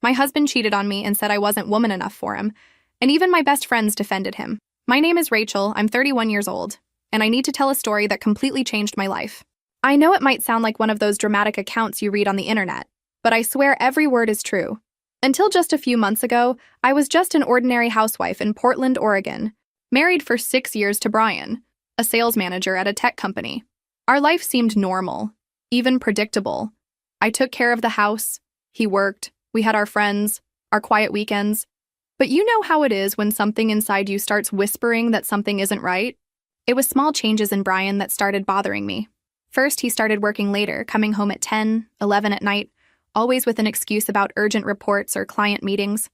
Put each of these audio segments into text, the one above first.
My husband cheated on me and said I wasn't woman enough for him, and even my best friends defended him. My name is Rachel, I'm 31 years old, and I need to tell a story that completely changed my life. I know it might sound like one of those dramatic accounts you read on the internet, but I swear every word is true. Until just a few months ago, I was just an ordinary housewife in Portland, Oregon, married for 6 years to Brian, a sales manager at a tech company. Our life seemed normal, even predictable. I took care of the house, he worked, we had our friends, our quiet weekends. But you know how it is when something inside you starts whispering that something isn't right? It was small changes in Brian that started bothering me. First, he started working later, coming home at 10, 11 at night, always with an excuse about urgent reports or client meetings.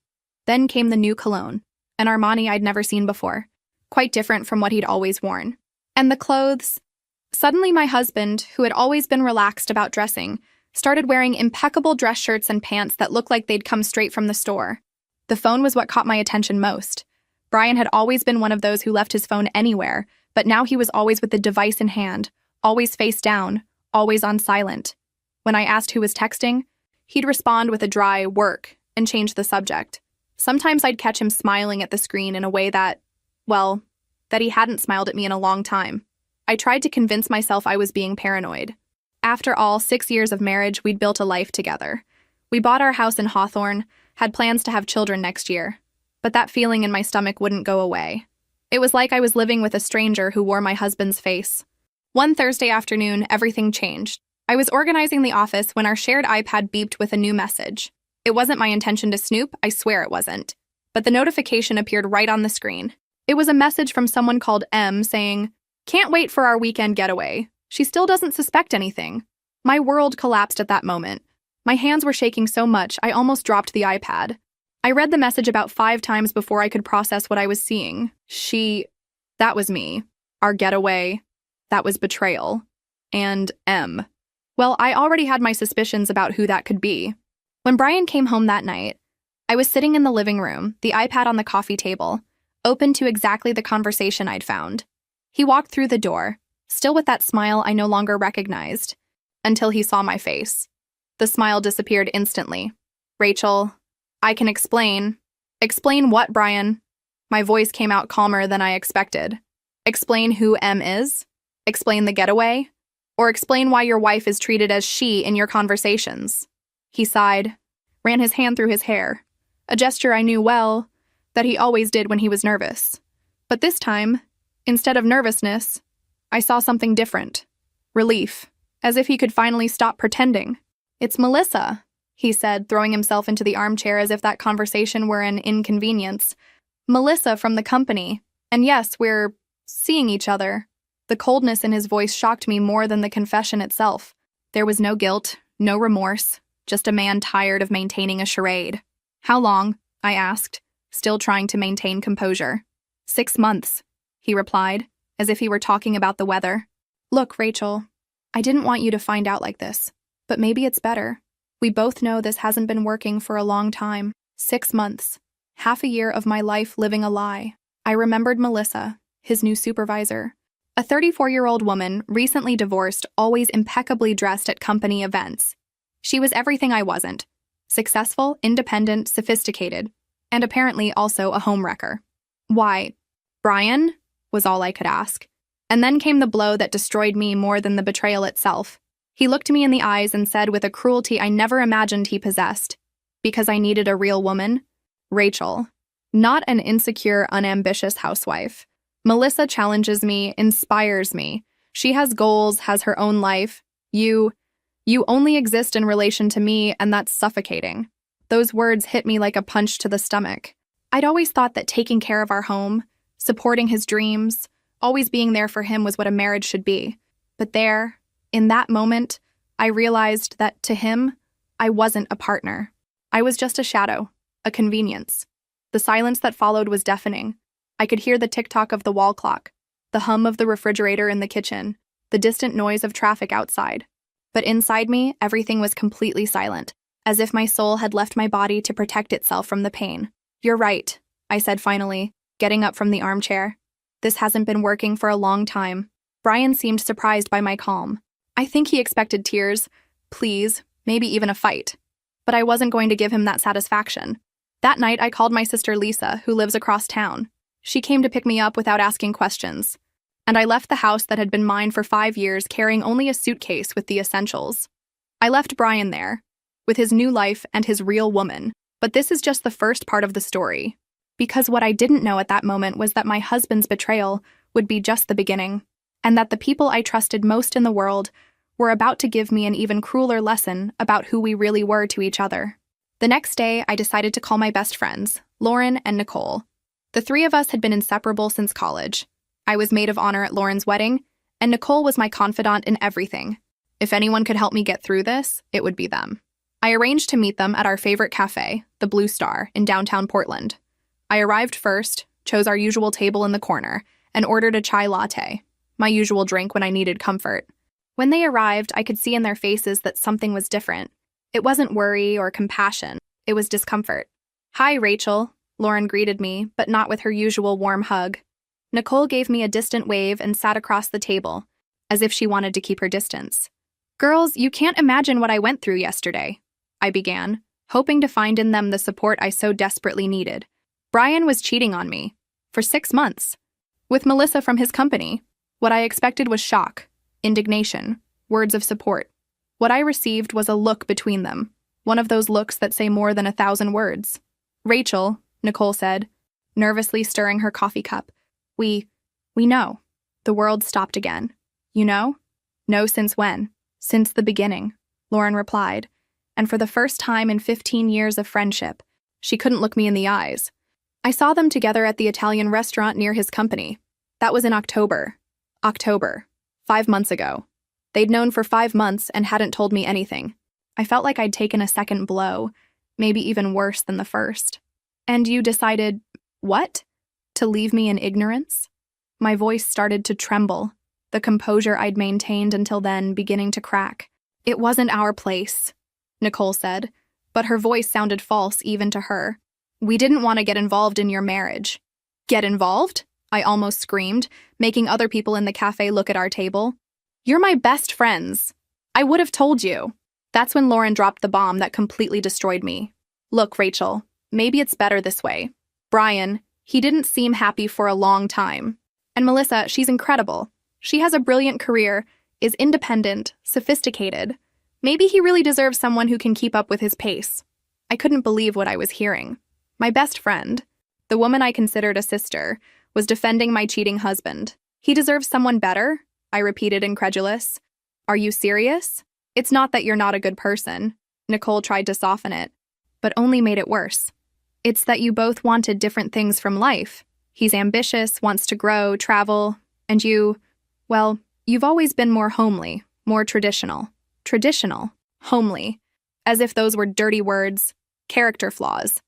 Then came the new cologne, an Armani I'd never seen before, quite different from what he'd always worn. And the clothes. Suddenly my husband, who had always been relaxed about dressing, started wearing impeccable dress shirts and pants that looked like they'd come straight from the store. The phone was what caught my attention most. Brian had always been one of those who left his phone anywhere, but now he was always with the device in hand, always face down, always on silent. When I asked who was texting, he'd respond with a dry work and change the subject. Sometimes I'd catch him smiling at the screen in a way that he hadn't smiled at me in a long time. I tried to convince myself I was being paranoid. After all 6 years of marriage, we'd built a life together. We bought our house in Hawthorne, had plans to have children next year. But that feeling in my stomach wouldn't go away. It was like I was living with a stranger who wore my husband's face. One Thursday afternoon, everything changed. I was organizing the office when our shared iPad beeped with a new message. It wasn't my intention to snoop, I swear it wasn't. But the notification appeared right on the screen. It was a message from someone called M saying, "Can't wait for our weekend getaway. She still doesn't suspect anything." My world collapsed at that moment. My hands were shaking so much, I almost dropped the iPad. I read the message about 5 times before I could process what I was seeing. That was me. Our getaway. That was betrayal. And M. Well, I already had my suspicions about who that could be. When Brian came home that night, I was sitting in the living room, the iPad on the coffee table, open to exactly the conversation I'd found. He walked through the door, still with that smile I no longer recognized, until he saw my face. The smile disappeared instantly. "Rachel, I can explain." "Explain what, Brian?" My voice came out calmer than I expected. "Explain who M is? Explain the getaway? Or explain why your wife is treated as she in your conversations?" He sighed, ran his hand through his hair, a gesture I knew well that he always did when he was nervous. But this time, instead of nervousness, I saw something different. Relief, as if he could finally stop pretending. "It's Melissa," he said, throwing himself into the armchair as if that conversation were an inconvenience. "Melissa from the company. And yes, we're seeing each other." The coldness in his voice shocked me more than the confession itself. There was no guilt, no remorse, just a man tired of maintaining a charade. "How long?" I asked, still trying to maintain composure. 6 months, he replied, as if he were talking about the weather. "Look, Rachel, I didn't want you to find out like this, but maybe it's better. We both know this hasn't been working for a long time. 6 months. Half a year of my life living a lie." I remembered Melissa, his new supervisor. A 34-year-old woman, recently divorced, always impeccably dressed at company events. She was everything I wasn't. Successful, independent, sophisticated, and apparently also a homewrecker. "Why, Brian?" was all I could ask. And then came the blow that destroyed me more than the betrayal itself. He looked me in the eyes and said with a cruelty I never imagined he possessed, "Because I needed a real woman? Rachel, not an insecure, unambitious housewife. Melissa challenges me, inspires me. She has goals, has her own life. You only exist in relation to me, and that's suffocating." Those words hit me like a punch to the stomach. I'd always thought that taking care of our home, supporting his dreams, always being there for him was what a marriage should be. But there, in that moment, I realized that to him, I wasn't a partner. I was just a shadow, a convenience. The silence that followed was deafening. I could hear the tick-tock of the wall clock, the hum of the refrigerator in the kitchen, the distant noise of traffic outside. But inside me, everything was completely silent, as if my soul had left my body to protect itself from the pain. "You're right," I said finally, getting up from the armchair. "This hasn't been working for a long time." Brian seemed surprised by my calm. I think he expected tears, pleas, maybe even a fight. but I wasn't going to give him that satisfaction. That night, I called my sister Lisa, who lives across town. She came to pick me up without asking questions. And I left the house that had been mine for 5 years carrying only a suitcase with the essentials. I left Brian there, with his new life and his real woman. But this is just the first part of the story. Because what I didn't know at that moment was that my husband's betrayal would be just the beginning, and that the people I trusted most in the world were about to give me an even crueler lesson about who we really were to each other. The next day, I decided to call my best friends, Lauren and Nicole. The three of us had been inseparable since college. I was maid of honor at Lauren's wedding, and Nicole was my confidant in everything. If anyone could help me get through this, it would be them. I arranged to meet them at our favorite cafe, the Blue Star, in downtown Portland. I arrived first, chose our usual table in the corner, and ordered a chai latte, my usual drink when I needed comfort. When they arrived, I could see in their faces that something was different. It wasn't worry or compassion, it was discomfort. "Hi, Rachel," Lauren greeted me, but not with her usual warm hug. Nicole gave me a distant wave and sat across the table, as if she wanted to keep her distance. "Girls, you can't imagine what I went through yesterday," I began, hoping to find in them the support I so desperately needed. Brian was cheating on me, for 6 months, with Melissa from his company. What I expected was shock, indignation, words of support. What I received was a look between them, one of those looks that say more than 1,000 words. "Rachel," Nicole said, nervously stirring her coffee cup, We know." The world stopped again. "You know?" "No, since when?" "Since the beginning," Lauren replied, and for the first time in 15 years of friendship, she couldn't look me in the eyes. "I saw them together at the Italian restaurant near his company. That was in October. 5 months ago. They'd known for 5 months and hadn't told me anything. I felt like I'd taken a second blow, maybe even worse than the first. "And you decided, what? To leave me in ignorance?" My voice started to tremble, the composure I'd maintained until then beginning to crack. "It wasn't our place," Nicole said, but her voice sounded false even to her. "We didn't want to get involved in your marriage." "Get involved?" I almost screamed, making other people in the cafe look at our table. "You're my best friends. I would have told you." That's when Lauren dropped the bomb that completely destroyed me. "Look, Rachel, maybe it's better this way. Brian, he didn't seem happy for a long time. And Melissa, she's incredible. She has a brilliant career, is independent, sophisticated. Maybe he really deserves someone who can keep up with his pace." I couldn't believe what I was hearing. My best friend, the woman I considered a sister, was defending my cheating husband. "He deserves someone better?" I repeated, incredulous. "Are you serious? It's not that you're not a good person." Nicole tried to soften it, but only made it worse. "It's that you both wanted different things from life. He's ambitious, wants to grow, travel, and well, you've always been more homely, more traditional. Traditional, homely. As if those were dirty words, character flaws.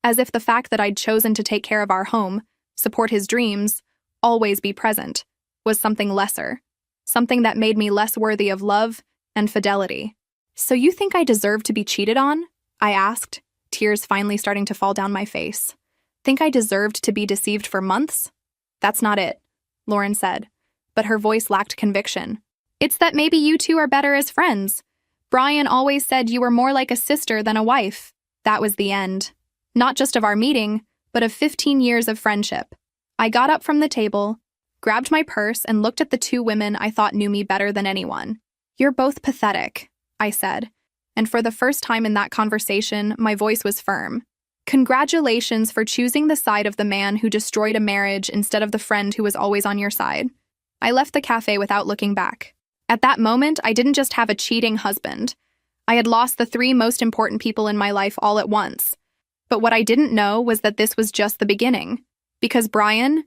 As if the fact that I'd chosen to take care of our home, support his dreams, always be present, was something lesser. Something that made me less worthy of love and fidelity." "So you think I deserve to be cheated on?" I asked, tears finally starting to fall down my face. "Think I deserved to be deceived for months?" "That's not it," Lauren said, but her voice lacked conviction. "It's that maybe you two are better as friends. Brian always said you were more like a sister than a wife." That was the end. Not just of our meeting, but of 15 years of friendship. I got up from the table, grabbed my purse, and looked at the two women I thought knew me better than anyone. "You're both pathetic," I said, and for the first time in that conversation, my voice was firm. "Congratulations for choosing the side of the man who destroyed a marriage instead of the friend who was always on your side." I left the cafe without looking back. At that moment, I didn't just have a cheating husband. I had lost the 3 most important people in my life all at once. But what I didn't know was that this was just the beginning. Because Brian,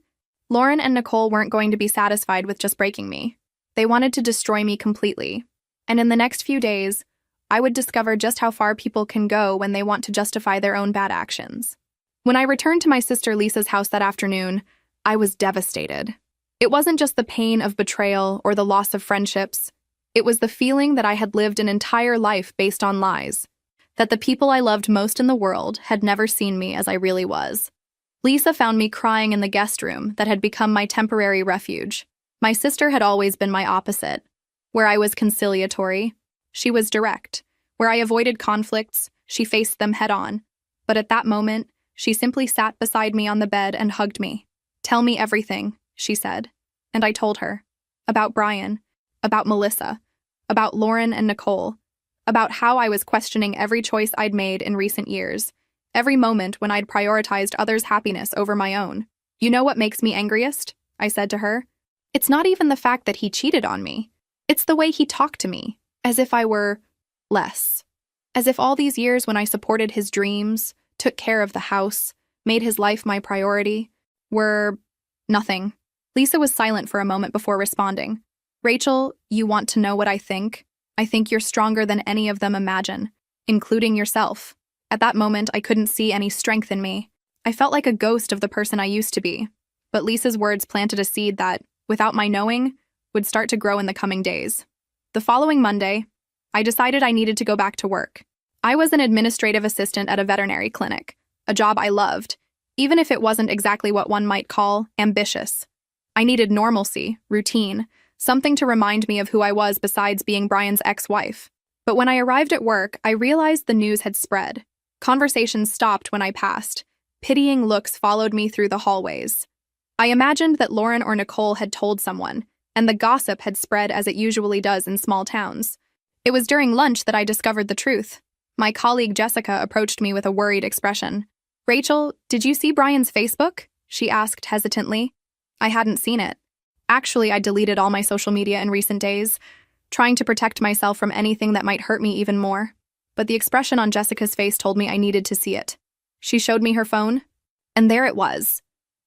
Lauren and Nicole weren't going to be satisfied with just breaking me. They wanted to destroy me completely. And in the next few days, I would discover just how far people can go when they want to justify their own bad actions. When I returned to my sister Lisa's house that afternoon, I was devastated. It wasn't just the pain of betrayal or the loss of friendships. It was the feeling that I had lived an entire life based on lies, that the people I loved most in the world had never seen me as I really was. Lisa found me crying in the guest room that had become my temporary refuge. My sister had always been my opposite. Where I was conciliatory, she was direct. Where I avoided conflicts, She faced them head on. But at that moment, she simply sat beside me on the bed and hugged me. "Tell me everything," she said. And I told her. About Brian, about Melissa, about Lauren and Nicole, about how I was questioning every choice I'd made in recent years, every moment when I'd prioritized others' happiness over my own. "You know what makes me angriest?" I said to her. "It's not even the fact that he cheated on me. It's the way he talked to me, as if I were less. As if all these years when I supported his dreams, took care of the house, made his life my priority, were nothing." Lisa was silent for a moment before responding. "Rachel, you want to know what I think? I think you're stronger than any of them imagine, including yourself." At that moment, I couldn't see any strength in me. I felt like a ghost of the person I used to be. But Lisa's words planted a seed that, without my knowing, would start to grow in the coming days. The following Monday, I decided I needed to go back to work. I was an administrative assistant at a veterinary clinic, a job I loved, even if it wasn't exactly what one might call ambitious. I needed normalcy, routine, something to remind me of who I was besides being Brian's ex-wife. But when I arrived at work, I realized the news had spread. Conversations stopped when I passed. Pitying looks followed me through the hallways. I imagined that Lauren or Nicole had told someone, and the gossip had spread as it usually does in small towns. It was during lunch that I discovered the truth. My colleague Jessica approached me with a worried expression. "Rachel, did you see Brian's Facebook?" she asked hesitantly. I hadn't seen it. Actually, I deleted all my social media in recent days, trying to protect myself from anything that might hurt me even more. But the expression on Jessica's face told me I needed to see it. She showed me her phone, and there it was.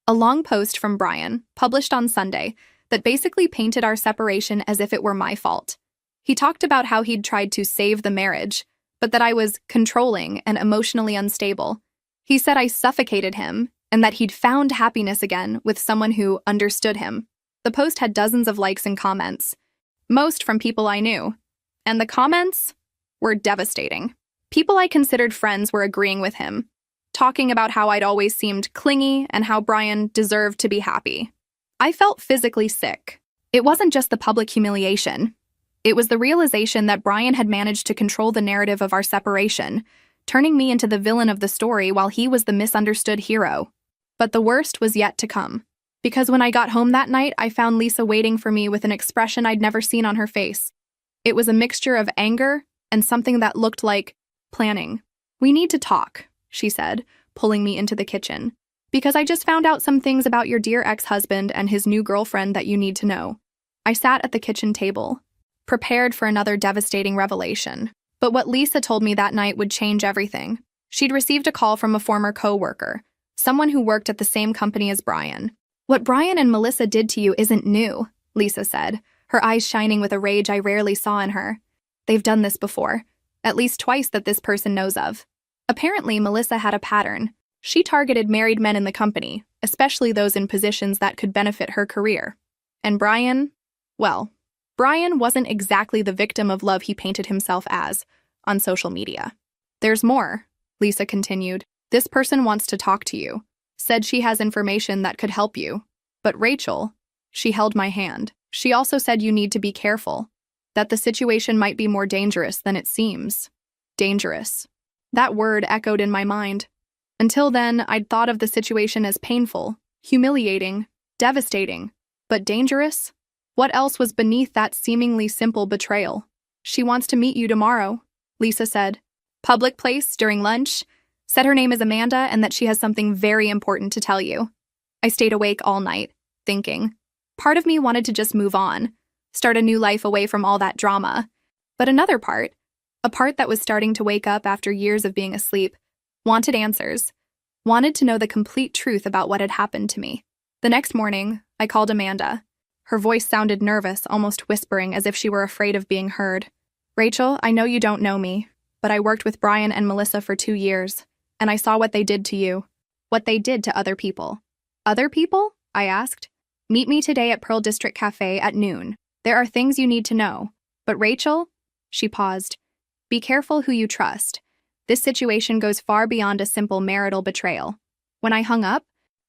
A long post from Brian, published on Sunday, that basically painted our separation as if it were my fault. He talked about how he'd tried to save the marriage, but that I was controlling and emotionally unstable. He said I suffocated him, and that he'd found happiness again with someone who understood him. The post had dozens of likes and comments, most from people I knew. And the comments were devastating. People I considered friends were agreeing with him, talking about how I'd always seemed clingy and how Brian deserved to be happy. I felt physically sick. It wasn't just the public humiliation. It was the realization that Brian had managed to control the narrative of our separation, turning me into the villain of the story while he was the misunderstood hero. But the worst was yet to come. Because when I got home that night, I found Lisa waiting for me with an expression I'd never seen on her face. It was a mixture of anger and something that looked like planning. "We need to talk," she said, pulling me into the kitchen. "Because I just found out some things about your dear ex-husband and his new girlfriend that you need to know." I sat at the kitchen table, prepared for another devastating revelation. But what Lisa told me that night would change everything. She'd received a call from a former co-worker, someone who worked at the same company as Brian. "What Brian and Melissa did to you isn't new," Lisa said, her eyes shining with a rage I rarely saw in her. "They've done this before, at least twice that this person knows of." Apparently, Melissa had a pattern. She targeted married men in the company, especially those in positions that could benefit her career. And Brian? Well, Brian wasn't exactly the victim of love he painted himself as on social media. "There's more," Lisa continued. "This person wants to talk to you. Said she has information that could help you. But Rachel," she held my hand, "she also said you need to be careful, that the situation might be more dangerous than it seems." Dangerous. That word echoed in my mind. Until then, I'd thought of the situation as painful, humiliating, devastating. But dangerous? What else was beneath that seemingly simple betrayal? "She wants to meet you tomorrow," Lisa said. "Public place, during lunch. Said her name is Amanda and that she has something very important to tell you." I stayed awake all night, thinking. Part of me wanted to just move on, start a new life away from all that drama. But another part, a part that was starting to wake up after years of being asleep, wanted answers, wanted to know the complete truth about what had happened to me. The next morning, I called Amanda. Her voice sounded nervous, almost whispering as if she were afraid of being heard. "Rachel, I know you don't know me, but I worked with Brian and Melissa for 2 years, and I saw what they did to you, what they did to other people." "Other people?" I asked. "Meet me today at Pearl District Cafe at noon. There are things you need to know. But Rachel," she paused, "be careful who you trust. This situation goes far beyond a simple marital betrayal." When I hung up,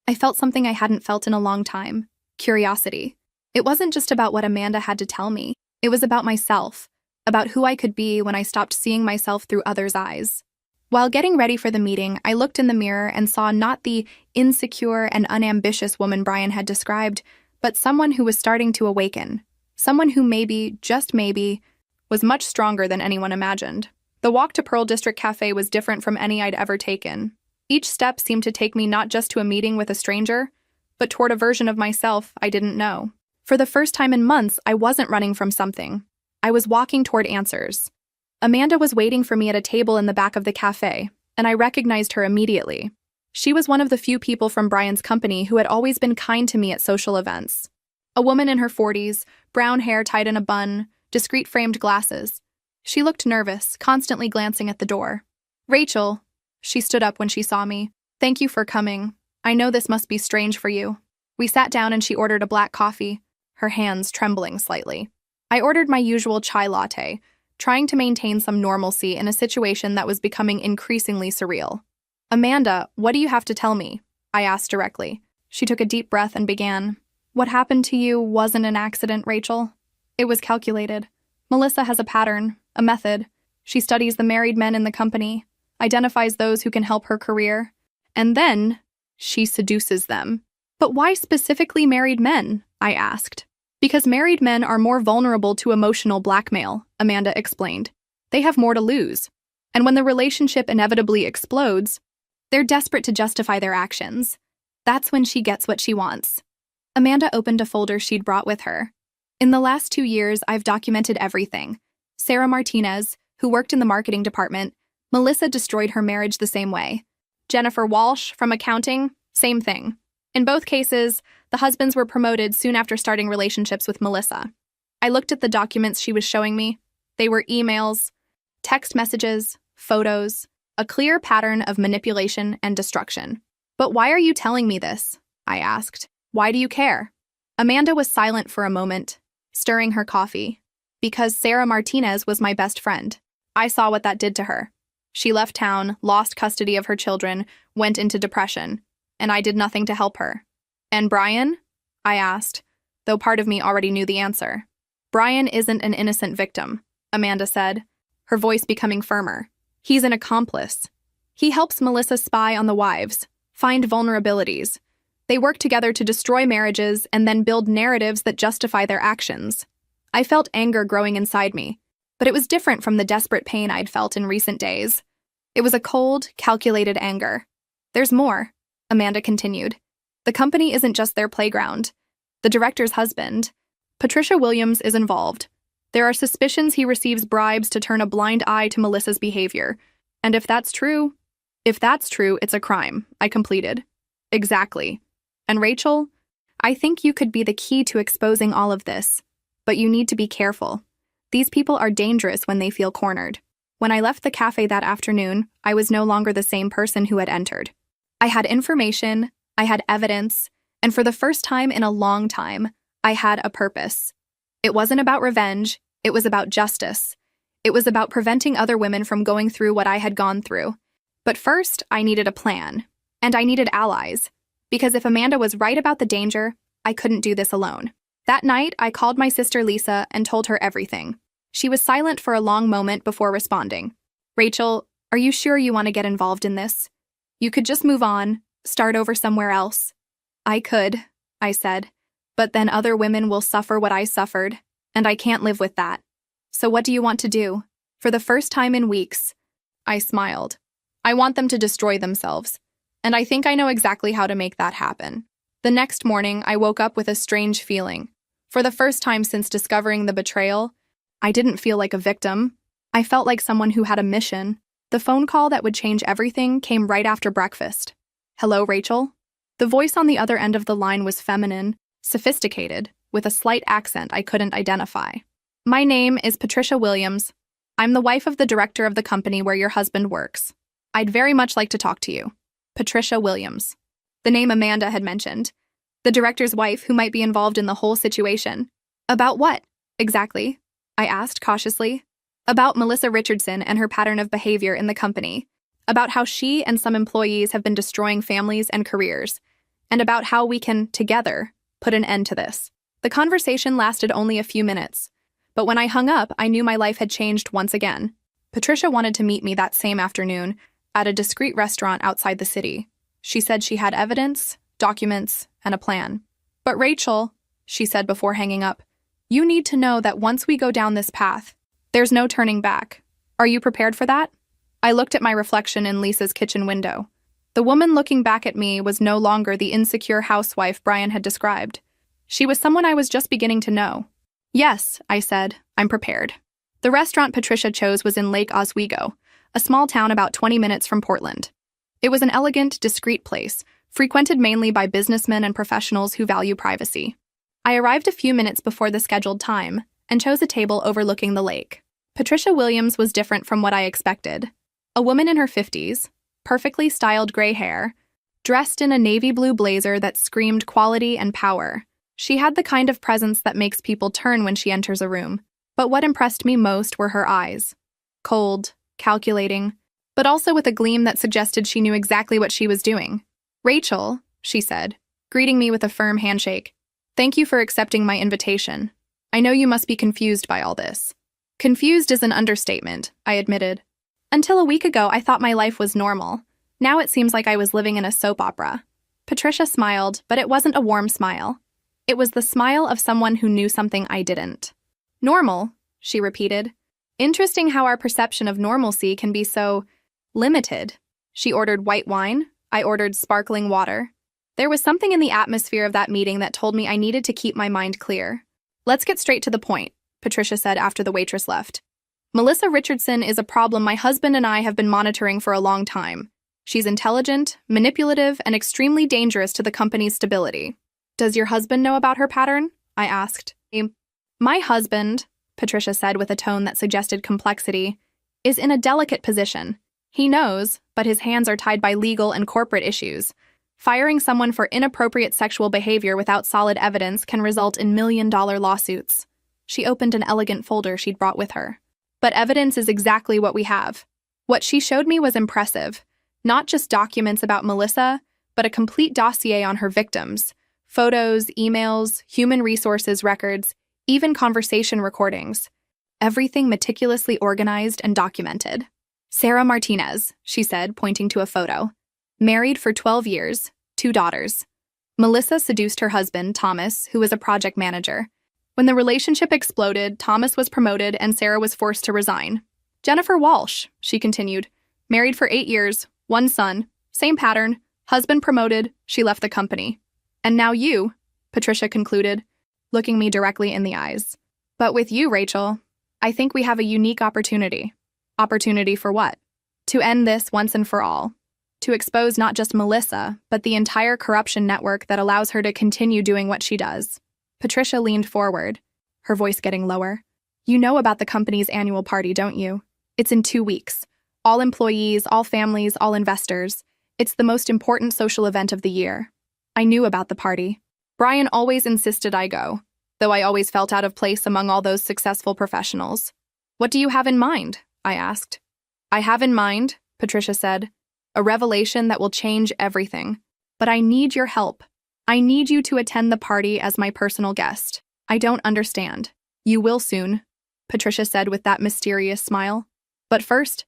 I felt something I hadn't felt in a long time: curiosity. It wasn't just about what Amanda had to tell me. It was about myself, about who I could be when I stopped seeing myself through others' eyes. While getting ready for the meeting, I looked in the mirror and saw not the insecure and unambitious woman Brian had described, but someone who was starting to awaken. Someone who maybe, just maybe, was much stronger than anyone imagined. The walk to Pearl District Cafe was different from any I'd ever taken. Each step seemed to take me not just to a meeting with a stranger, but toward a version of myself I didn't know. For the first time in months, I wasn't running from something. I was walking toward answers. Amanda was waiting for me at a table in the back of the cafe, and I recognized her immediately. She was one of the few people from Brian's company who had always been kind to me at social events. A woman in her 40s, brown hair tied in a bun, discreet framed glasses. She looked nervous, constantly glancing at the door. "Rachel," she stood up when she saw me. "Thank you for coming. I know this must be strange for you." We sat down and she ordered a black coffee, her hands trembling slightly. I ordered my usual chai latte, trying to maintain some normalcy in a situation that was becoming increasingly surreal. "Amanda, what do you have to tell me?" I asked directly. She took a deep breath and began. "What happened to you wasn't an accident, Rachel. It was calculated. Melissa has a pattern, a method. She studies the married men in the company, identifies those who can help her career, and then she seduces them." "But why specifically married men?" I asked. "Because married men are more vulnerable to emotional blackmail," Amanda explained. "They have more to lose. And when the relationship inevitably explodes, they're desperate to justify their actions. That's when she gets what she wants." Amanda opened a folder she'd brought with her. "In the last 2 years, I've documented everything. Sarah Martinez, who worked in the marketing department, Melissa destroyed her marriage the same way. Jennifer Walsh, from accounting, same thing. In both cases, the husbands were promoted soon after starting relationships with Melissa." I looked at the documents she was showing me. They were emails, text messages, photos, a clear pattern of manipulation and destruction. "But why are you telling me this?" I asked. "Why do you care?" Amanda was silent for a moment, stirring her coffee. "Because Sarah Martinez was my best friend. I saw what that did to her. She left town, lost custody of her children, went into depression, and I did nothing to help her." "And Brian?" I asked, though part of me already knew the answer. "Brian isn't an innocent victim," Amanda said, her voice becoming firmer. "He's an accomplice. He helps Melissa spy on the wives, find vulnerabilities. They work together to destroy marriages and then build narratives that justify their actions." I felt anger growing inside me, but it was different from the desperate pain I'd felt in recent days. It was a cold, calculated anger. "There's more," Amanda continued. "The company isn't just their playground. The director's husband, Patricia Williams, is involved. There are suspicions he receives bribes to turn a blind eye to Melissa's behavior. And if that's true, it's a crime," I completed. "Exactly. And Rachel, I think you could be the key to exposing all of this. But you need to be careful. These people are dangerous when they feel cornered." When I left the cafe that afternoon, I was no longer the same person who had entered. I had information, I had evidence, and for the first time in a long time, I had a purpose. It wasn't about revenge, it was about justice. It was about preventing other women from going through what I had gone through. But first, I needed a plan. And I needed allies. Because if Amanda was right about the danger, I couldn't do this alone. That night, I called my sister Lisa and told her everything. She was silent for a long moment before responding. "Rachel, are you sure you want to get involved in this? You could just move on, start over somewhere else." "I could," I said, "but then other women will suffer what I suffered, and I can't live with that. So what do you want to do?" For the first time in weeks, I smiled. "I want them to destroy themselves, and I think I know exactly how to make that happen." The next morning, I woke up with a strange feeling. For the first time since discovering the betrayal, I didn't feel like a victim. I felt like someone who had a mission. The phone call that would change everything came right after breakfast. "Hello, Rachel?" The voice on the other end of the line was feminine, sophisticated, with a slight accent I couldn't identify. "My name is Patricia Williams. I'm the wife of the director of the company where your husband works. I'd very much like to talk to you." Patricia Williams. The name Amanda had mentioned. The director's wife who might be involved in the whole situation. "About what, exactly?" I asked cautiously. "About Melissa Richardson and her pattern of behavior in the company. About how she and some employees have been destroying families and careers. And about how we can, together, put an end to this." The conversation lasted only a few minutes. But when I hung up, I knew my life had changed once again. Patricia wanted to meet me that same afternoon, at a discreet restaurant outside the city. She said she had evidence, documents, and a plan. But Rachel, she said before hanging up, you need to know that once we go down this path, there's no turning back. Are you prepared for that? I looked at my reflection in Lisa's kitchen window. The woman looking back at me was no longer the insecure housewife Brian had described. She was someone I was just beginning to know. Yes, I said, I'm prepared. The restaurant Patricia chose was in Lake Oswego, a small town about 20 minutes from Portland. It was an elegant, discreet place, frequented mainly by businessmen and professionals who value privacy. I arrived a few minutes before the scheduled time and chose a table overlooking the lake. Patricia Williams was different from what I expected. A woman in her 50s, perfectly styled gray hair, dressed in a navy blue blazer that screamed quality and power. She had the kind of presence that makes people turn when she enters a room. But what impressed me most were her eyes. Cold, calculating, but also with a gleam that suggested she knew exactly what she was doing. Rachel, she said, greeting me with a firm handshake. Thank you for accepting my invitation. I know you must be confused by all this. Confused is an understatement, I admitted. Until a week ago, I thought my life was normal. Now it seems like I was living in a soap opera. Patricia smiled, but it wasn't a warm smile. It was the smile of someone who knew something I didn't. Normal, she repeated. Interesting how our perception of normalcy can be so limited. She ordered white wine. I ordered sparkling water. There was something in the atmosphere of that meeting that told me I needed to keep my mind clear. Let's get straight to the point, Patricia said after the waitress left. Melissa Richardson is a problem my husband and I have been monitoring for a long time. She's intelligent, manipulative, and extremely dangerous to the company's stability. Does your husband know about her pattern? I asked. My husband, Patricia said with a tone that suggested complexity, is in a delicate position. He knows, but his hands are tied by legal and corporate issues. Firing someone for inappropriate sexual behavior without solid evidence can result in million-dollar lawsuits. She opened an elegant folder she'd brought with her. But evidence is exactly what we have. What she showed me was impressive. Not just documents about Melissa, but a complete dossier on her victims. Photos, emails, human resources records, even conversation recordings. Everything meticulously organized and documented. Sarah Martinez, she said, pointing to a photo. Married for 12 years, 2 daughters. Melissa seduced her husband, Thomas, who was a project manager. When the relationship exploded, Thomas was promoted and Sarah was forced to resign. Jennifer Walsh, she continued, married for 8 years, 1 son, same pattern, husband promoted, she left the company. And now you, Patricia concluded, looking me directly in the eyes. But with you, Rachel, I think we have a unique opportunity. Opportunity for what? To end this once and for all. To expose not just Melissa, but the entire corruption network that allows her to continue doing what she does. Patricia leaned forward, her voice getting lower. You know about the company's annual party, don't you? It's in 2 weeks. All employees, all families, all investors. It's the most important social event of the year. I knew about the party. Brian always insisted I go, though I always felt out of place among all those successful professionals. What do you have in mind? I asked. I have in mind, Patricia said, a revelation that will change everything. But I need your help. I need you to attend the party as my personal guest. I don't understand. You will soon, Patricia said with that mysterious smile. But first,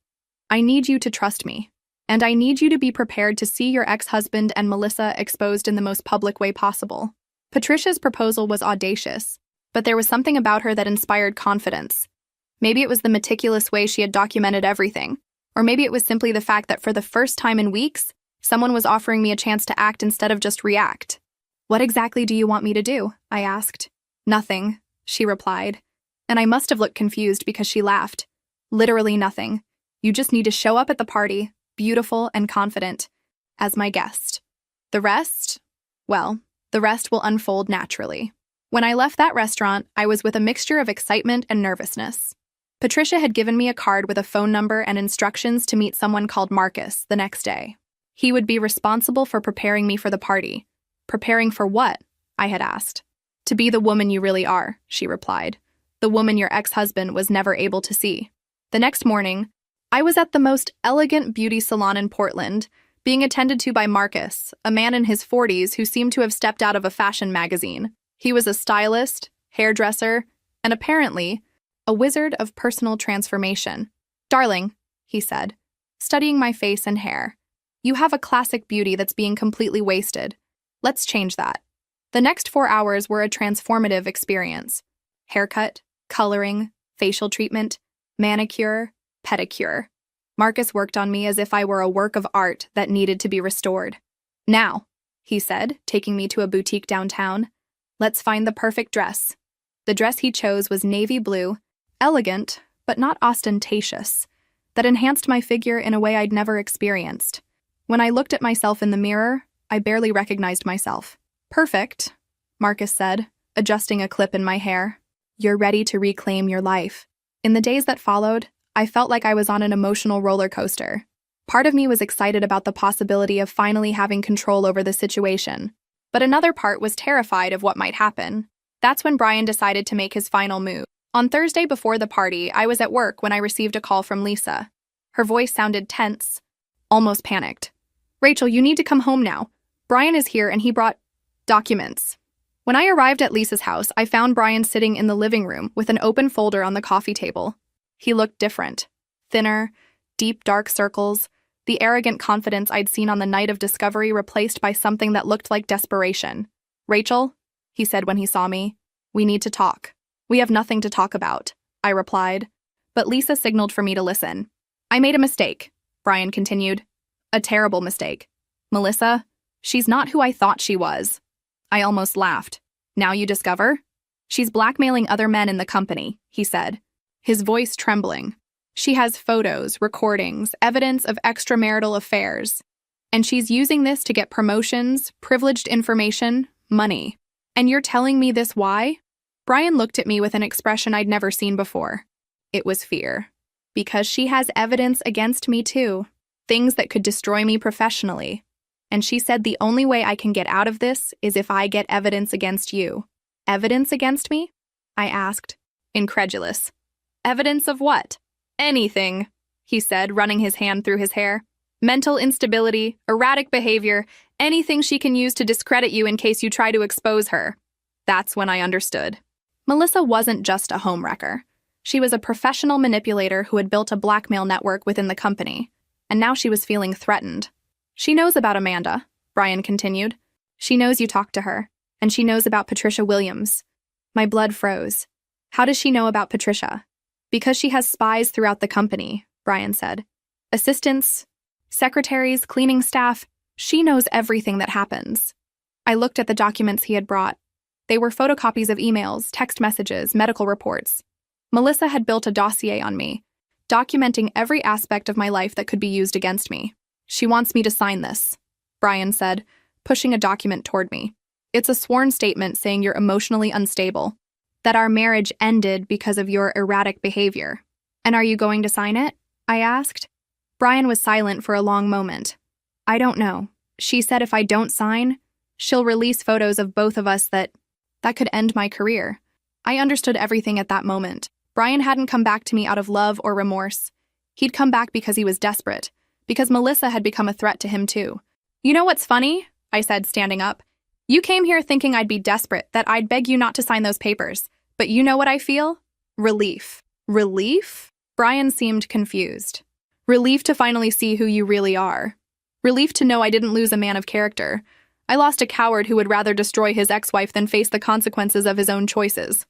I need you to trust me. And I need you to be prepared to see your ex-husband and Melissa exposed in the most public way possible. Patricia's proposal was audacious, but there was something about her that inspired confidence. Maybe it was the meticulous way she had documented everything, or maybe it was simply the fact that for the first time in weeks, someone was offering me a chance to act instead of just react. What exactly do you want me to do? I asked. Nothing, she replied, and I must have looked confused because she laughed. Literally nothing. You just need to show up at the party, beautiful and confident, as my guest. The rest? Well, the rest will unfold naturally. When I left that restaurant, I was with a mixture of excitement and nervousness. Patricia had given me a card with a phone number and instructions to meet someone called Marcus the next day. He would be responsible for preparing me for the party. Preparing for what? I had asked. To be the woman you really are, she replied. The woman your ex-husband was never able to see. The next morning, I was at the most elegant beauty salon in Portland, being attended to by Marcus, a man in his 40s who seemed to have stepped out of a fashion magazine. He was a stylist, hairdresser, and apparently, a wizard of personal transformation. Darling, he said, studying my face and hair. You have a classic beauty that's being completely wasted. Let's change that. The next 4 hours were a transformative experience. Haircut, coloring, facial treatment, manicure, pedicure. Marcus worked on me as if I were a work of art that needed to be restored. Now, he said, taking me to a boutique downtown, let's find the perfect dress. The dress he chose was navy blue, elegant, but not ostentatious, that enhanced my figure in a way I'd never experienced. When I looked at myself in the mirror, I barely recognized myself. Perfect, Marcus said, adjusting a clip in my hair. You're ready to reclaim your life. In the days that followed, I felt like I was on an emotional roller coaster. Part of me was excited about the possibility of finally having control over the situation, but another part was terrified of what might happen. That's when Brian decided to make his final move. On Thursday before the party, I was at work when I received a call from Lisa. Her voice sounded tense, almost panicked. Rachel, you need to come home now. Brian is here and he brought documents. When I arrived at Lisa's house, I found Brian sitting in the living room with an open folder on the coffee table. He looked different. Thinner, deep dark circles, the arrogant confidence I'd seen on the night of discovery replaced by something that looked like desperation. Rachel, he said when he saw me, we need to talk. We have nothing to talk about, I replied. But Lisa signaled for me to listen. I made a mistake, Brian continued. A terrible mistake. Melissa, she's not who I thought she was. I almost laughed. Now you discover? She's blackmailing other men in the company, he said, his voice trembling. She has photos, recordings, evidence of extramarital affairs. And she's using this to get promotions, privileged information, money. And you're telling me this why? Brian looked at me with an expression I'd never seen before. It was fear. Because she has evidence against me too. Things that could destroy me professionally. And she said the only way I can get out of this is if I get evidence against you. Evidence against me? I asked, incredulous. Evidence of what? Anything, he said, running his hand through his hair. Mental instability, erratic behavior, anything she can use to discredit you in case you try to expose her. That's when I understood. Melissa wasn't just a homewrecker. She was a professional manipulator who had built a blackmail network within the company, and now she was feeling threatened. She knows about Amanda, Brian continued. She knows you talked to her, and she knows about Patricia Williams. My blood froze. How does she know about Patricia? Because she has spies throughout the company, Brian said. Assistants, secretaries, cleaning staff, she knows everything that happens. I looked at the documents he had brought. They were photocopies of emails, text messages, medical reports. Melissa had built a dossier on me, documenting every aspect of my life that could be used against me. She wants me to sign this, Brian said, pushing a document toward me. It's a sworn statement saying you're emotionally unstable, that our marriage ended because of your erratic behavior. And are you going to sign it? I asked. Brian was silent for a long moment. I don't know. She said if I don't sign, she'll release photos of both of us that could end my career. I understood everything at that moment. Brian hadn't come back to me out of love or remorse. He'd come back because he was desperate, because Melissa had become a threat to him too. You know what's funny? I said, standing up. You came here thinking I'd be desperate, that I'd beg you not to sign those papers. But you know what I feel? Relief. Relief? Brian seemed confused. Relief to finally see who you really are. Relief to know I didn't lose a man of character. I lost a coward who would rather destroy his ex-wife than face the consequences of his own choices.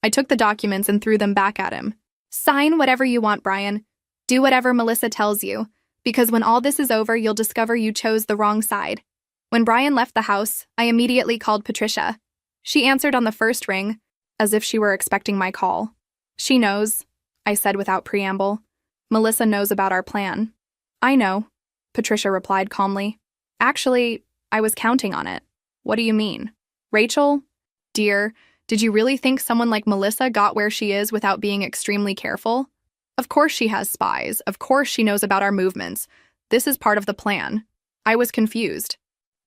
I took the documents and threw them back at him. Sign whatever you want, Brian. Do whatever Melissa tells you, because when all this is over, you'll discover you chose the wrong side. When Brian left the house, I immediately called Patricia. She answered on the first ring, as if she were expecting my call. She knows, I said without preamble. Melissa knows about our plan. I know, Patricia replied calmly. Actually, I was counting on it. What do you mean? Rachel? Dear, did you really think someone like Melissa got where she is without being extremely careful? Of course she has spies. Of course she knows about our movements. This is part of the plan. I was confused.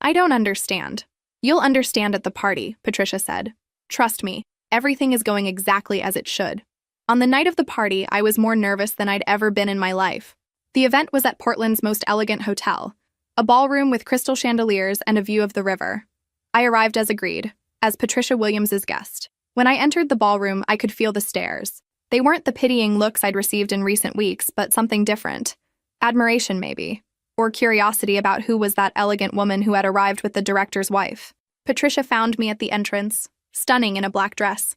I don't understand. You'll understand at the party, Patricia said. Trust me, everything is going exactly as it should. On the night of the party, I was more nervous than I'd ever been in my life. The event was at Portland's most elegant hotel, a ballroom with crystal chandeliers and a view of the river. I arrived as agreed, as Patricia Williams's guest. When I entered the ballroom, I could feel the stares. They weren't the pitying looks I'd received in recent weeks, but something different. Admiration, maybe. Or curiosity about who was that elegant woman who had arrived with the director's wife. Patricia found me at the entrance, stunning in a black dress.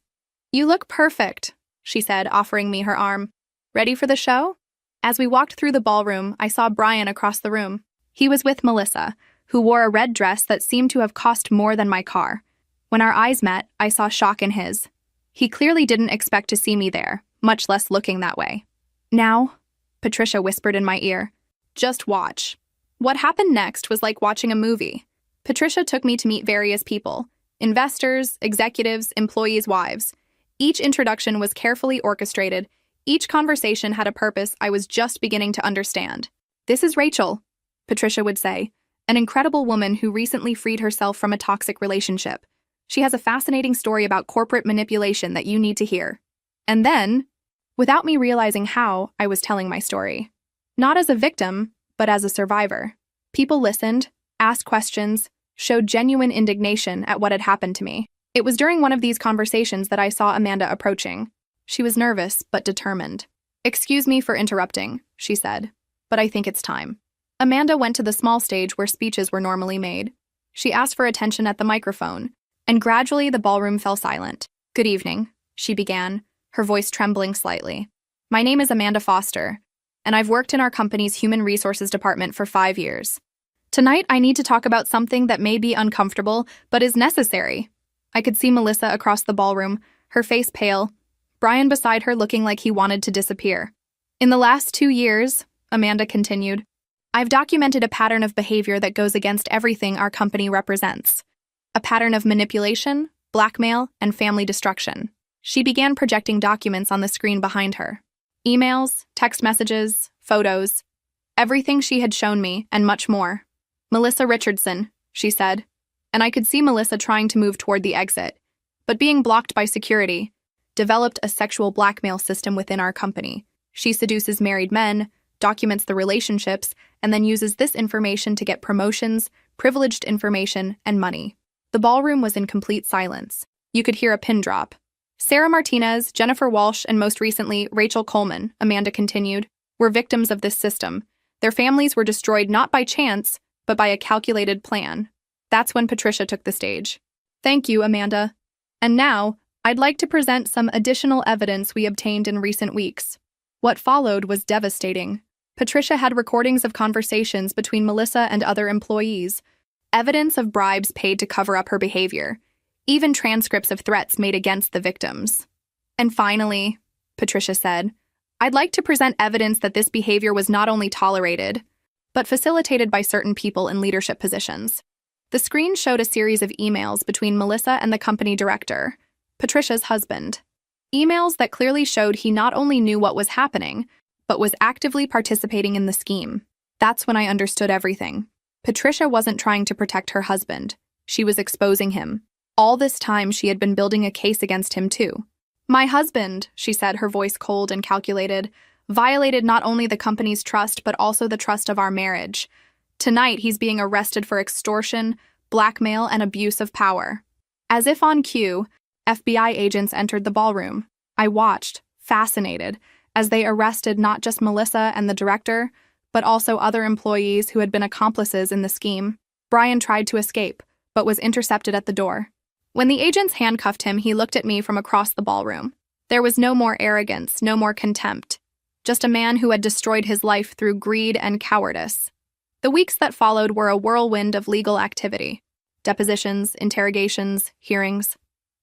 "You look perfect," she said, offering me her arm. "Ready for the show?" As we walked through the ballroom, I saw Brian across the room. He was with Melissa, who wore a red dress that seemed to have cost more than my car. When our eyes met, I saw shock in his. He clearly didn't expect to see me there, much less looking that way. "Now," Patricia whispered in my ear, "just watch." What happened next was like watching a movie. Patricia took me to meet various people: investors, executives, employees' wives. Each introduction was carefully orchestrated. Each conversation had a purpose I was just beginning to understand. "This is Rachel," Patricia would say, "an incredible woman who recently freed herself from a toxic relationship. She has a fascinating story about corporate manipulation that you need to hear." And then, without me realizing how, I was telling my story. Not as a victim, but as a survivor. People listened, asked questions, showed genuine indignation at what had happened to me. It was during one of these conversations that I saw Amanda approaching. She was nervous, but determined. "Excuse me for interrupting," she said, "but I think it's time." Amanda went to the small stage where speeches were normally made. She asked for attention at the microphone, and gradually the ballroom fell silent. "Good evening," she began, her voice trembling slightly. "My name is Amanda Foster, and I've worked in our company's human resources department for 5 years. Tonight, I need to talk about something that may be uncomfortable, but is necessary." I could see Melissa across the ballroom, her face pale, Brian beside her looking like he wanted to disappear. "In the last 2 years," Amanda continued, "I've documented a pattern of behavior that goes against everything our company represents. A pattern of manipulation, blackmail, and family destruction." She began projecting documents on the screen behind her. Emails, text messages, photos, everything she had shown me, and much more. "Melissa Richardson," she said, and I could see Melissa trying to move toward the exit, but being blocked by security, developed a sexual blackmail system within our company. She seduces married men, documents the relationships, and then uses this information to get promotions, privileged information, and money. The ballroom was in complete silence. You could hear a pin drop. "Sarah Martinez, Jennifer Walsh, and most recently, Rachel Coleman," Amanda continued, "were victims of this system. Their families were destroyed not by chance, but by a calculated plan." That's when Patricia took the stage. "Thank you, Amanda. And now, I'd like to present some additional evidence we obtained in recent weeks." What followed was devastating. Patricia had recordings of conversations between Melissa and other employees, evidence of bribes paid to cover up her behavior, even transcripts of threats made against the victims. "And finally," Patricia said, "I'd like to present evidence that this behavior was not only tolerated, but facilitated by certain people in leadership positions." The screen showed a series of emails between Melissa and the company director, Patricia's husband. Emails that clearly showed he not only knew what was happening, but was actively participating in the scheme. That's when I understood everything. Patricia wasn't trying to protect her husband. She was exposing him. All this time, she had been building a case against him, too. "My husband," she said, her voice cold and calculated, "violated not only the company's trust, but also the trust of our marriage. Tonight, he's being arrested for extortion, blackmail, and abuse of power." As if on cue, FBI agents entered the ballroom. I watched, fascinated, as they arrested not just Melissa and the director, but also other employees who had been accomplices in the scheme. Brian tried to escape, but was intercepted at the door. When the agents handcuffed him, he looked at me from across the ballroom. There was no more arrogance, no more contempt. Just a man who had destroyed his life through greed and cowardice. The weeks that followed were a whirlwind of legal activity. Depositions, interrogations, hearings.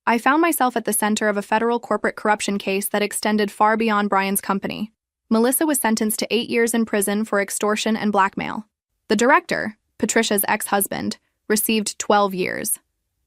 I found myself at the center of a federal corporate corruption case that extended far beyond Brian's company. Melissa was sentenced to 8 years in prison for extortion and blackmail. The director, Patricia's ex-husband, received 12 years.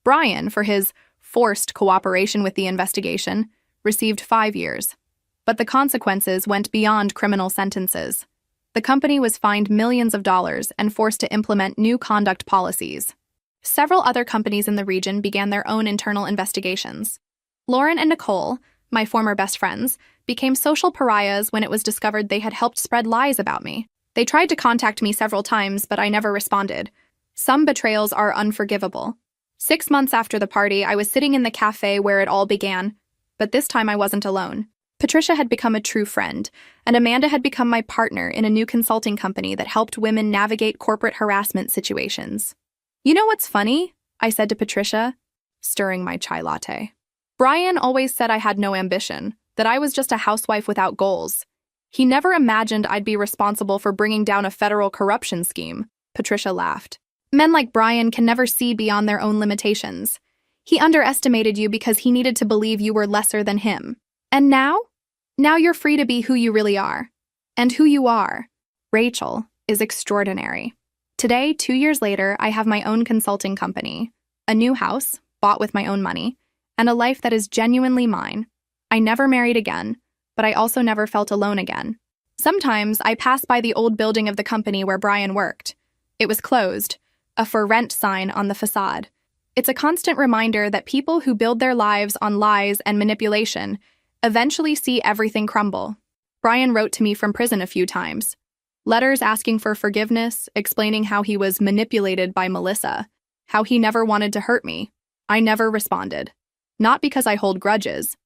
Brian, for his forced cooperation with the investigation, received 5 years. But the consequences went beyond criminal sentences. The company was fined millions of dollars and forced to implement new conduct policies. Several other companies in the region began their own internal investigations. Lauren and Nicole, my former best friends, became social pariahs when it was discovered they had helped spread lies about me. They tried to contact me several times, but I never responded. Some betrayals are unforgivable. 6 months after the party, I was sitting in the cafe where it all began, but this time I wasn't alone. Patricia had become a true friend, and Amanda had become my partner in a new consulting company that helped women navigate corporate harassment situations. "You know what's funny?" I said to Patricia, stirring my chai latte. "Brian always said I had no ambition, that I was just a housewife without goals. He never imagined I'd be responsible for bringing down a federal corruption scheme." Patricia laughed. "Men like Brian can never see beyond their own limitations. He underestimated you because he needed to believe you were lesser than him. And now? Now you're free to be who you really are. And who you are, Rachel, is extraordinary. Today, 2 years later, I have my own consulting company, a new house, bought with my own money, and a life that is genuinely mine. I never married again, but I also never felt alone again. Sometimes I pass by the old building of the company where Brian worked. It was closed, a for rent sign on the facade. It's a constant reminder that people who build their lives on lies and manipulation eventually see everything crumble. Brian wrote to me from prison a few times. Letters asking for forgiveness, explaining how he was manipulated by Melissa, how he never wanted to hurt me. I never responded. Not because I hold grudges,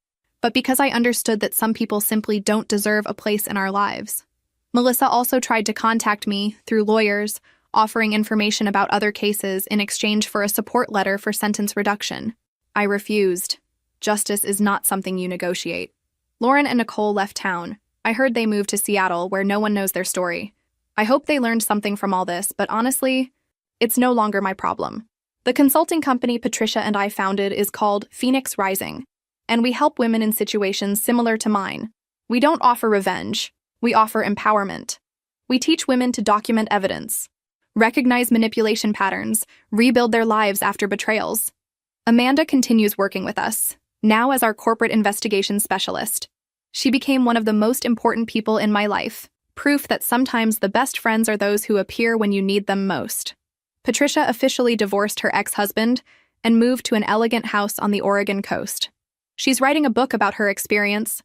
but because I understood that some people simply don't deserve a place in our lives. Melissa also tried to contact me through lawyers, offering information about other cases in exchange for a support letter for sentence reduction. I refused. Justice is not something you negotiate. Lauren and Nicole left town. I heard they moved to Seattle, where no one knows their story. I hope they learned something from all this, but honestly, it's no longer my problem. The consulting company Patricia and I founded is called Phoenix Rising, and we help women in situations similar to mine. We don't offer revenge. We offer empowerment. We teach women to document evidence, recognize manipulation patterns, rebuild their lives after betrayals. Amanda continues working with us, now as our corporate investigations specialist. She became one of the most important people in my life, proof that sometimes the best friends are those who appear when you need them most. Patricia officially divorced her ex-husband and moved to an elegant house on the Oregon coast. She's writing a book about her experience,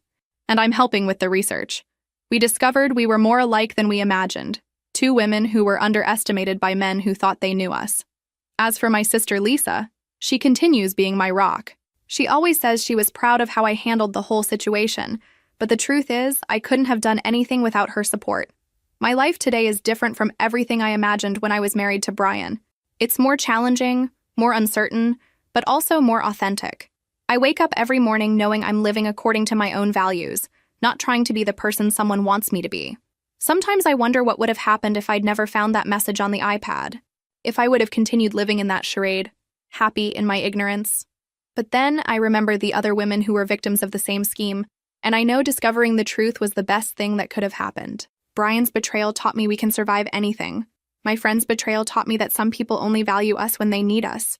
and I'm helping with the research. We discovered we were more alike than we imagined, two women who were underestimated by men who thought they knew us. As for my sister Lisa, she continues being my rock. She always says she was proud of how I handled the whole situation, but the truth is, I couldn't have done anything without her support. My life today is different from everything I imagined when I was married to Brian. It's more challenging, more uncertain, but also more authentic. I wake up every morning knowing I'm living according to my own values, not trying to be the person someone wants me to be. Sometimes I wonder what would have happened if I'd never found that message on the iPad, if I would have continued living in that charade, happy in my ignorance. But then I remember the other women who were victims of the same scheme, and I know discovering the truth was the best thing that could have happened. Brian's betrayal taught me we can survive anything. My friend's betrayal taught me that some people only value us when they need us.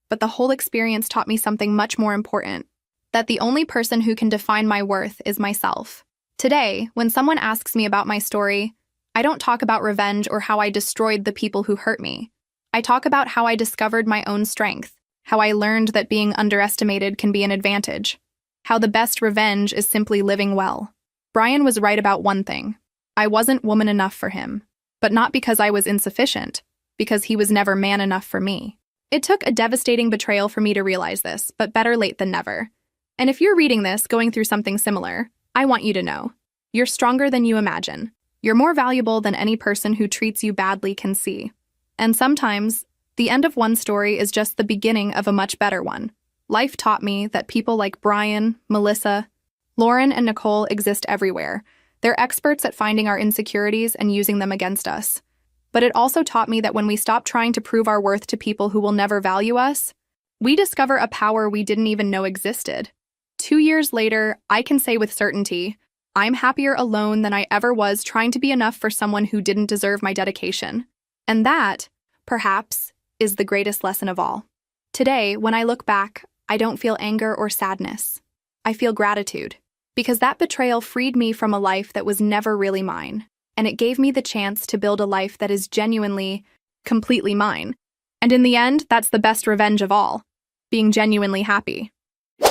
But the whole experience taught me something much more important, that the only person who can define my worth is myself. Today, when someone asks me about my story, I don't talk about revenge or how I destroyed the people who hurt me. I talk about how I discovered my own strength, how I learned that being underestimated can be an advantage, how the best revenge is simply living well. Brian was right about one thing. I wasn't woman enough for him, but not because I was insufficient, because he was never man enough for me. It took a devastating betrayal for me to realize this, but better late than never. And if you're reading this, going through something similar, I want you to know. You're stronger than you imagine. You're more valuable than any person who treats you badly can see. And sometimes, the end of one story is just the beginning of a much better one. Life taught me that people like Brian, Melissa, Lauren, and Nicole exist everywhere. They're experts at finding our insecurities and using them against us. But it also taught me that when we stop trying to prove our worth to people who will never value us, we discover a power we didn't even know existed. 2 years later, I can say with certainty, I'm happier alone than I ever was trying to be enough for someone who didn't deserve my dedication. And that, perhaps, is the greatest lesson of all. Today, when I look back, I don't feel anger or sadness. I feel gratitude, because that betrayal freed me from a life that was never really mine, and it gave me the chance to build a life that is genuinely, completely mine. And in the end, that's the best revenge of all, being genuinely happy.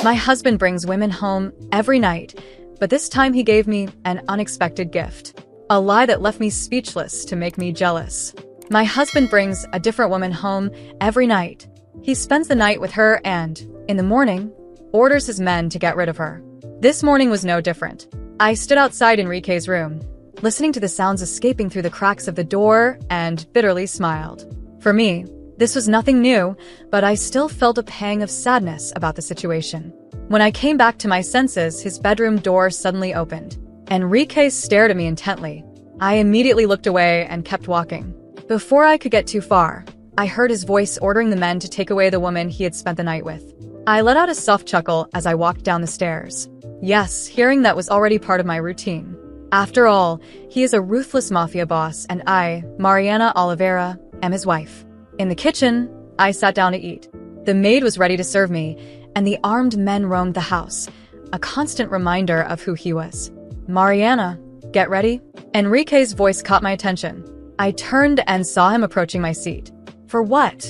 My husband brings women home every night, but this time he gave me an unexpected gift. A lie that left me speechless to make me jealous. My husband brings a different woman home every night. He spends the night with her and, in the morning, orders his men to get rid of her. This morning was no different. I stood outside Enrique's room, listening to the sounds escaping through the cracks of the door, and bitterly smiled. For me, this was nothing new, but I still felt a pang of sadness about the situation. When I came back to my senses, his bedroom door suddenly opened. Enrique stared at me intently. I immediately looked away and kept walking. Before I could get too far, I heard his voice ordering the men to take away the woman he had spent the night with. I let out a soft chuckle as I walked down the stairs. Yes, hearing that was already part of my routine. After all, he is a ruthless mafia boss, and I, Mariana Oliveira, am his wife. In the kitchen, I sat down to eat. The maid was ready to serve me, and the armed men roamed the house, a constant reminder of who he was. Mariana, get ready. Enrique's voice caught my attention. I turned and saw him approaching my seat. For what?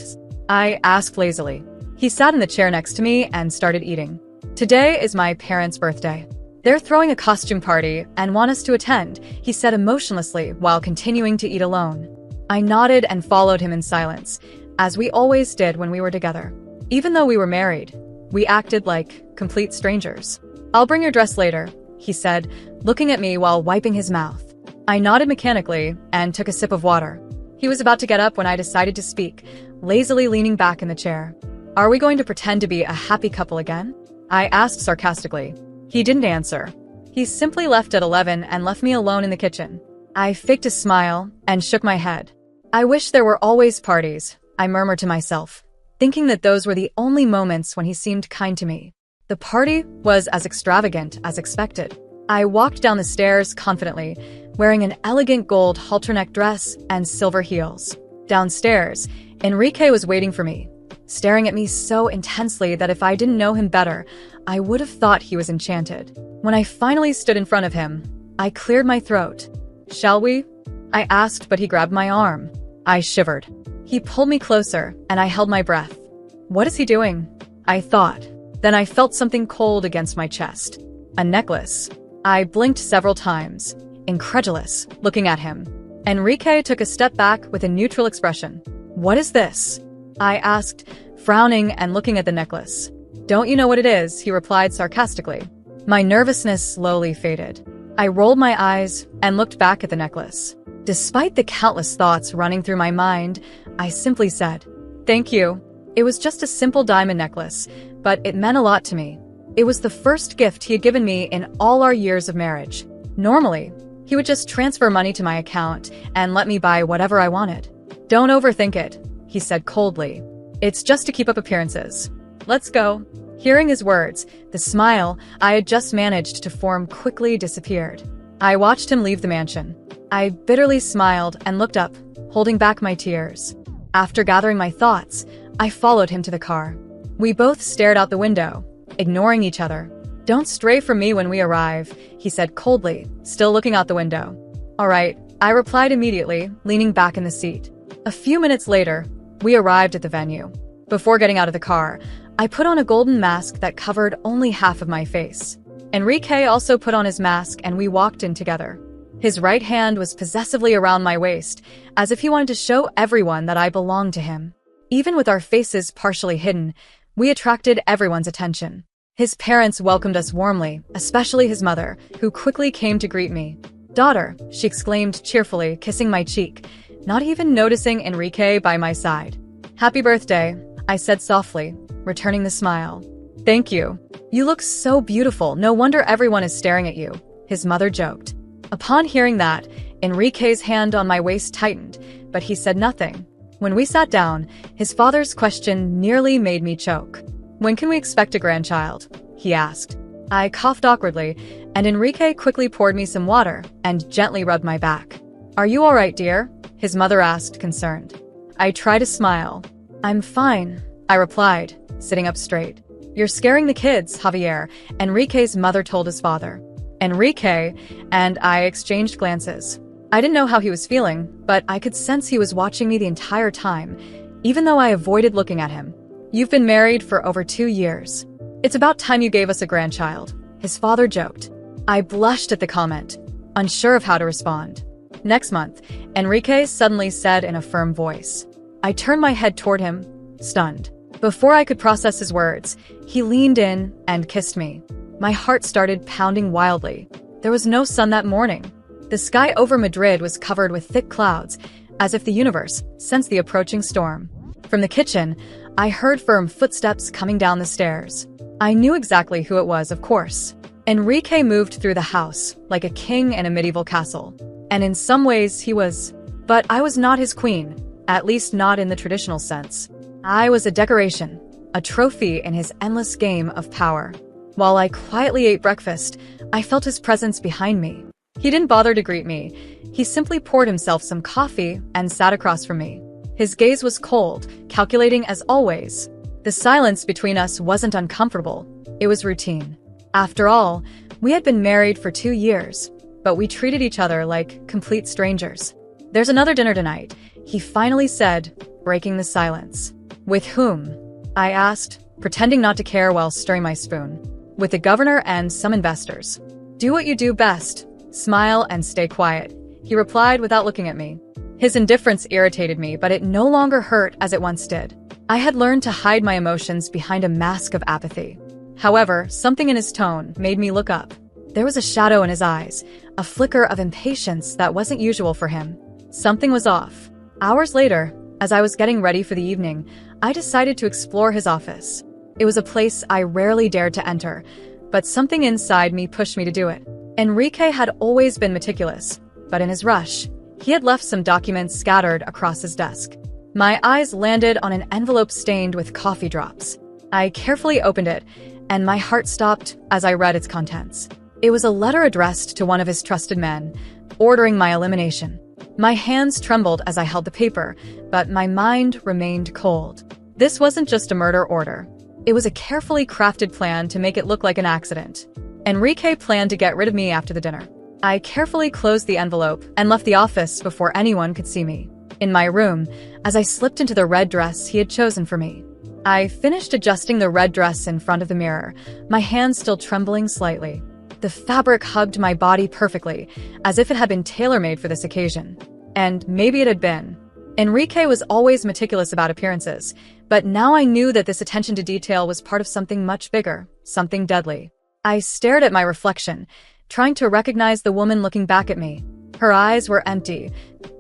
I asked lazily. He sat in the chair next to me and started eating. Today is my parents' birthday. They're throwing a costume party and want us to attend, he said emotionlessly while continuing to eat alone. I nodded and followed him in silence, as we always did when we were together. Even though we were married, we acted like complete strangers. I'll bring your dress later, he said, looking at me while wiping his mouth. I nodded mechanically and took a sip of water. He was about to get up when I decided to speak, lazily leaning back in the chair. Are we going to pretend to be a happy couple again? I asked sarcastically. He didn't answer. He simply left at 11 and left me alone in the kitchen. I faked a smile and shook my head. I wish there were always parties, I murmured to myself, thinking that those were the only moments when he seemed kind to me. The party was as extravagant as expected. I walked down the stairs confidently, wearing an elegant gold halter-neck dress and silver heels. Downstairs, Enrique was waiting for me, staring at me so intensely that if I didn't know him better, I would have thought he was enchanted. When I finally stood in front of him, I cleared my throat. Shall we? I asked, but he grabbed my arm. I shivered. He pulled me closer, and I held my breath. What is he doing? I thought. Then I felt something cold against my chest. A necklace. I blinked several times, incredulous, looking at him. Enrique took a step back with a neutral expression. What is this? I asked, frowning and looking at the necklace. Don't you know what it is? He replied sarcastically. My nervousness slowly faded. I rolled my eyes and looked back at the necklace. Despite the countless thoughts running through my mind, I simply said, thank you. It was just a simple diamond necklace, but it meant a lot to me. It was the first gift he had given me in all our years of marriage. Normally, he would just transfer money to my account and let me buy whatever I wanted. Don't overthink it, he said coldly. It's just to keep up appearances. Let's go. Hearing his words, the smile I had just managed to form quickly disappeared. I watched him leave the mansion. I bitterly smiled and looked up, holding back my tears. After gathering my thoughts, I followed him to the car. We both stared out the window, ignoring each other. Don't stray from me when we arrive, he said coldly, still looking out the window. All right, I replied immediately, leaning back in the seat. A few minutes later, we arrived at the venue. Before getting out of the car, I put on a golden mask that covered only half of my face. Enrique also put on his mask and we walked in together. His right hand was possessively around my waist, as if he wanted to show everyone that I belonged to him. Even with our faces partially hidden, we attracted everyone's attention. His parents welcomed us warmly, especially his mother, who quickly came to greet me. Daughter, she exclaimed cheerfully, kissing my cheek, not even noticing Enrique by my side. Happy birthday, I said softly, returning the smile. Thank you. You look so beautiful, no wonder everyone is staring at you, his mother joked. Upon hearing that, Enrique's hand on my waist tightened, but he said nothing. When we sat down, his father's question nearly made me choke. When can we expect a grandchild? He asked. I coughed awkwardly, and Enrique quickly poured me some water and gently rubbed my back. Are you all right, dear? His mother asked, concerned. I tried to smile. I'm fine, I replied, sitting up straight. You're scaring the kids, Javier, Enrique's mother told his father. Enrique and I exchanged glances. I didn't know how he was feeling, but I could sense he was watching me the entire time, even though I avoided looking at him. You've been married for over 2 years. It's about time you gave us a grandchild, his father joked. I blushed at the comment, unsure of how to respond. Next month, Enrique suddenly said in a firm voice. I turned my head toward him, stunned. Before I could process his words, he leaned in and kissed me. My heart started pounding wildly. There was no sun that morning. The sky over Madrid was covered with thick clouds, as if the universe sensed the approaching storm. From the kitchen, I heard firm footsteps coming down the stairs. I knew exactly who it was, of course. Enrique moved through the house like a king in a medieval castle. And in some ways, he was. But I was not his queen, at least not in the traditional sense. I was a decoration, a trophy in his endless game of power. While I quietly ate breakfast, I felt his presence behind me. He didn't bother to greet me. He simply poured himself some coffee and sat across from me. His gaze was cold, calculating as always. The silence between us wasn't uncomfortable. It was routine. After all, we had been married for 2 years, but we treated each other like complete strangers. "There's another dinner tonight," he finally said, breaking the silence. "With whom?" I asked, pretending not to care while stirring my spoon. "With the governor and some investors." "Do what you do best. Smile and stay quiet," he replied without looking at me. His indifference irritated me, but it no longer hurt as it once did. I had learned to hide my emotions behind a mask of apathy. However, something in his tone made me look up. There was a shadow in his eyes, a flicker of impatience that wasn't usual for him. Something was off. Hours later, as I was getting ready for the evening, I decided to explore his office. It was a place I rarely dared to enter, but something inside me pushed me to do it. Enrique had always been meticulous, but in his rush, he had left some documents scattered across his desk. My eyes landed on an envelope stained with coffee drops. I carefully opened it, and my heart stopped as I read its contents. It was a letter addressed to one of his trusted men, ordering my elimination. My hands trembled as I held the paper, but my mind remained cold. This wasn't just a murder order. It was a carefully crafted plan to make it look like an accident. Enrique planned to get rid of me after the dinner. I carefully closed the envelope and left the office before anyone could see me. In my room, as I slipped into the red dress he had chosen for me. I finished adjusting the red dress in front of the mirror, my hands still trembling slightly. The fabric hugged my body perfectly, as if it had been tailor-made for this occasion. And maybe it had been. Enrique was always meticulous about appearances, but now I knew that this attention to detail was part of something much bigger, something deadly. I stared at my reflection, trying to recognize the woman looking back at me. Her eyes were empty,